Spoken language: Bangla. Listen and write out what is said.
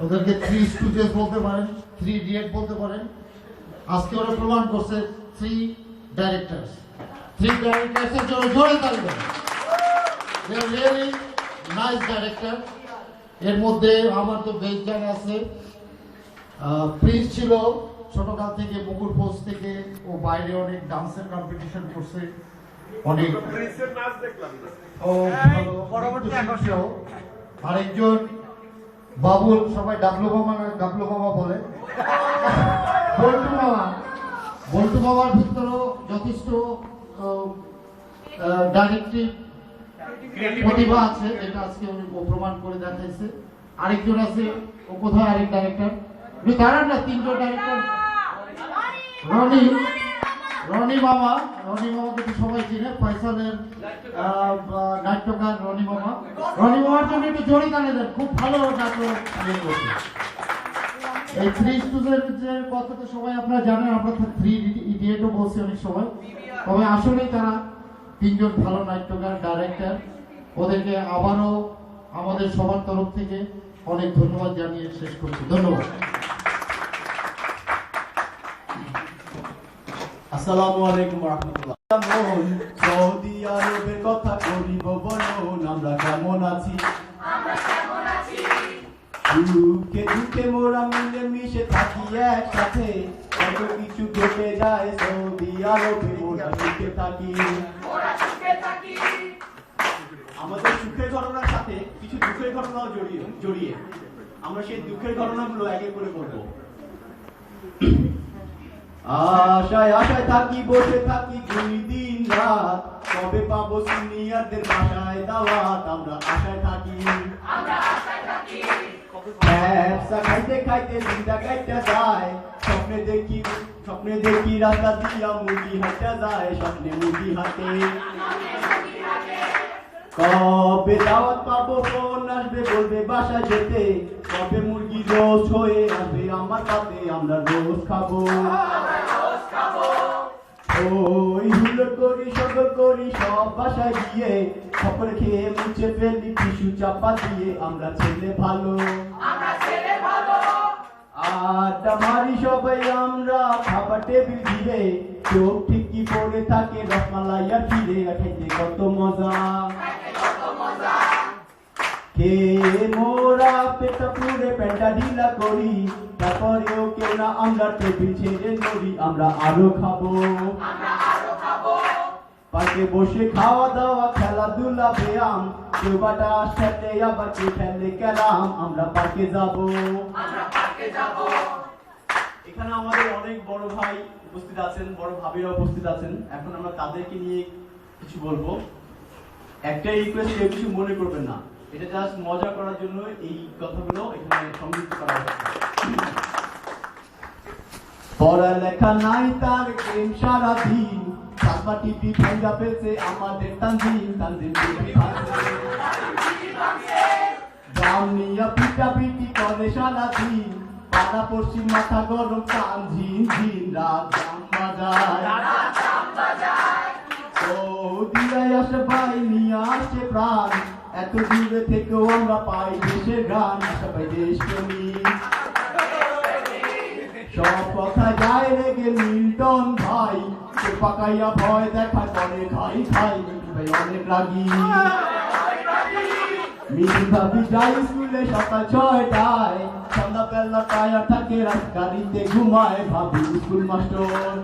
ওদেরকে থ্রি স্টুডেন্ট বলতে পারেন, থ্রি ইডিয়েট বলতে পারেন। আজকে ওরা প্রমাণ করছে থ্রি ডাইরেক্টরস। থ্রি ডাইরেক্টরসের জন্য জোরে তালি দেন। দে আর রিয়েলি নাইস ডাইরেক্টর। এর মধ্যে আমার তো বেস্ট জানা আছে, প্রিন্স ছিল ছোটকাল থেকে, মুকুর পোস্ট থেকে ও বাইরে অনেক ডান্সের কম্পিটিশন করছে, অনেক ও ভালো। আরেকজন বাবুল, সবাই ডাবলু মামা বলে, বল্টু মামার ভিতরেও যথেষ্ট ডাইরেক্টিভ প্রতিভা আছে, যেটা আজকে উনি প্রমাণ করে দেখাইছে। আরেকজন আছে, ও কোথায় আরেক ডাইরেক্টর, দাঁড়ান না, তিনজন ডাইরেক্টর। রনি মামাকে তো সবাই চিনে, ফয়সালের নাট্যকার রনি মামার জন্য একটু জড়ি টানে দেন, খুব ভালো নাটক করছে। এই থ্রি স্টুডেন্টের কথা তো সবাই আপনারা জানেন, আমরা থ্রি ইডিয়েটও বলছি অনেক সময়, তবে আসলেই তারা তিনজন ভালো নাট্যকার, ডাইরেক্টর। ওদেরকে আবারও আমাদের সবার তরফ থেকে অনেক ধন্যবাদ জানিয়ে শেষ করছি। ধন্যবাদ। আসসালামু আলাইকুম ওয়া রাহমাতুল্লাহ। সৌদি আরবের কথা করিব বলুন, আমরা কেমন আছি? সুখে দুঃখে মোরা মিলে মিশে থাকি একসাথে, কত কিছু ঘটে যায় সৌদি আরবে, মোরা সুখে থাকি। আমাদের সুখের ঘটনার সাথে কিছু দুঃখের ঘটনাও জড়িয়ে আমরা সেই দুঃখের ঘটনাগুলো একে করে বলবো। আশায় আশায় থাকি, বসে থাকি দুই দিন রাত, কবে পাবো সিনিয়রদের বাসায় দাওয়াত, আমরা আশায় থাকি। ব্যবসা খাইতে খাইতে দিনটা কাইটা যায়, স্বপ্নে দেখি রাস্তা দিয়া মুরগি হাঁটা যায়, স্বপ্নে মুরগি হাঁটে। কবে দাওয়াত পাবো, ফোন আসবে বলবে বাসায় যেতে, কবে মুরগি রোজ হয়ে আসবে আমার পাতে, আমরা রোজ খাবো। ওই হুল্লো করি সকল করি সব বাসায় গিয়ে, সকলে খেয়ে মুছে ফেলি টিস্যু চাপা দিয়ে, আমরা ছেলে ভালো। আড্ডা মারি সবাই আমরা খাবার টেবিল ঘিরে, চোখ ঠিকই পড়ে থাকে রসমালাই আর ফিরে, খেতে কত মজা। কে মোরা পেটা পুরে প্যান্টা ঢিলা করি, তারপরেও কেউ না আমরা টেবিল ছেড়ে নড়ি, আমরা আরো খাবো। পার্কে বসে খাওয়া দাওয়া, খেলাধুলা, ব্যায়াম, কেউ বাটার সাথে আবার কেউ খেলে ক্যারাম, আমরা পার্কে যাবো। এখানে আমাদের অনেক বড় ভাই উপস্থিত আছেন, বড় ভাবিরা উপস্থিত আছেন। এখন আমরা তাদেরকে নিয়ে কিছু বলবো। একটাই রিকোয়েস্ট, কেউ কিছু মনে করবেন না, এটা জাস্ট মজা করার জন্য এই কথাগুলো এখানে সংযুক্ত করা হয়েছে। পড়ালেখা নাই তার গেম সারাদিন, সাতবা টিভি ভাঙ্গা পেয়েছে আমাদের তানজিম টিভি দাম নিয়ে পিটা পিটি করে সারাদিন, পাড়া পশ্চিম মাথা গরম টান ঝিন ঝিন, রাত জাম বাজায়। সৌদিয়ায় আসে ভাই নিয়ে আসে প্রাণ, এত দূরে থেকেও আমরা পাই দেশের গান, সবাই দেশপ্রেমী। সব কথা যায় রেগে মিল্টন ভাই, পাকাইয়া ভয় দেখা করে খাই খাই, ভাই অনেক রাগি। মিল ভাবি যাই স্কুলে সকাল 6টায়, সন্ধ্যাবেলা টায়ার থাকে, রাত গাড়িতে ঘুমায়, ভাবি স্কুল মাস্টার।